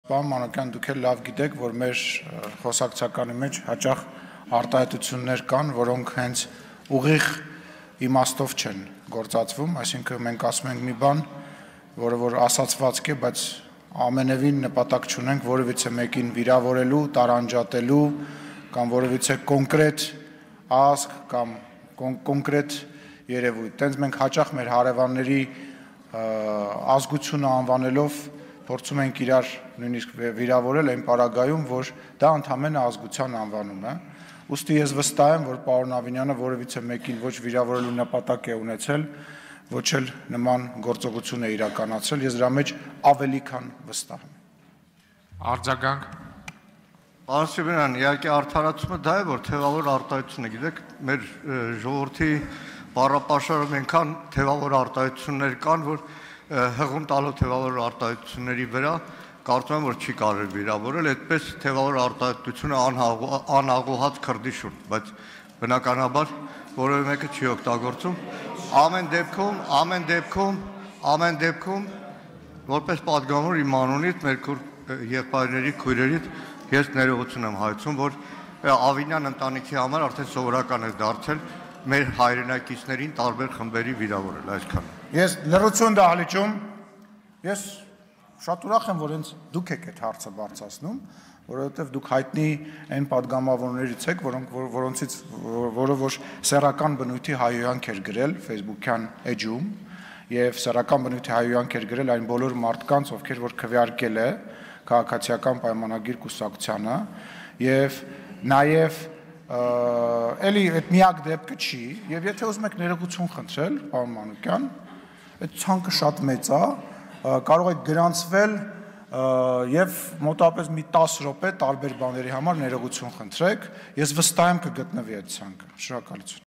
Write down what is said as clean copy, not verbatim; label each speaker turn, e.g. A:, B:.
A: Պարոն Մանուկյան, դուք էլ լավ գիտեք, որ մեր խոսակցականի մեջ հաճախ արտահայտություններ կան, որոնք հենց ուղիղ իմաստով չեն գործածվում, այսինքն մենք ասում ենք մի բան, որը որ ասացվածք է, բայց ամենևին նպատակ չունենք որևիցե մեկին վիրավորելու, տարանջատելու կամ որևիցե կոնկրետ ազգ կամ կոնկրետ երևույթ։ Տենց մենք հաճախ մեր հարևանների ազգությունը անվանելով փորձում ենք իրար նույնիսկ վիրավորել այն պարագայում, որ դա ընդհանրապես ազգության անվանում է։ Ուստի ես վստահ եմ, որ պարոն Ավինյանը որևիցե մեկին ոչ վիրավորելու նպատակ է ունեցել, ոչ էլ նման գործողություն է իրականացրել, ես դրա մեջ ավելի քան վստահ եմ։
B: Արձագանք։
C: Պարոն Սիմոնյան, իհարկե արդարացումը դա է, որ թևավոր արտահայտություն է, գիտեք, մեր ժողովրդի բառապաշարում այնքան թևավոր արտահայտություններ կան, որ հղում տալու թևավոր արտահայտությունների վրա կարծում եմ, որ չի կարելի վիրավորել, այդպես թևավոր արտահայտությունը անհաղուհաց քրդիշուն, բայց բնականաբար որևէ մեկը չի օգտագործում։ Ամեն դեպքում, որպես պատգամավոր իմ անունից, մեր եղբայրների, քույրերից ես ներողություն եմ հայցում, որ Ավինյան ընտանիքի համար արդեն սովորական է դարձել մեր հայրենակիցներին տարբեր խմբերի վիրավորել, այսքան։
A: Ես լրություն դահլիճում, ես շատ ուրախ եմ, որ հենց դուք եք այդ հարցը բարձրացնում, որովհետև դուք հայտնի այն պատգամավորներից եք, որոնցից որը որ սեռական բնույթի հայհոյանք էր գրել Facebook-յան էջում, եւ սեռական բնույթի հայհոյանք էր գրել այն բոլոր մարդկանց, ովքեր որ քվեարկել է քաղաքացիական պայմանագիր կուսակցությանը, եւ նաեւ էլի այդ միակ դեպքը չի, եւ եթե ուզում եք ներողություն խնդրել, պարոն Մանուկյան, այդ ցանկը շատ մեծ է, կարող եք գրանցվել եւ մոտավորապես մի 10 րոպե տարբեր բաների համար ներողություն խնդրեք, ես վստահ եմ կգտնվի այդ ցանկը։ Շնորհակալություն։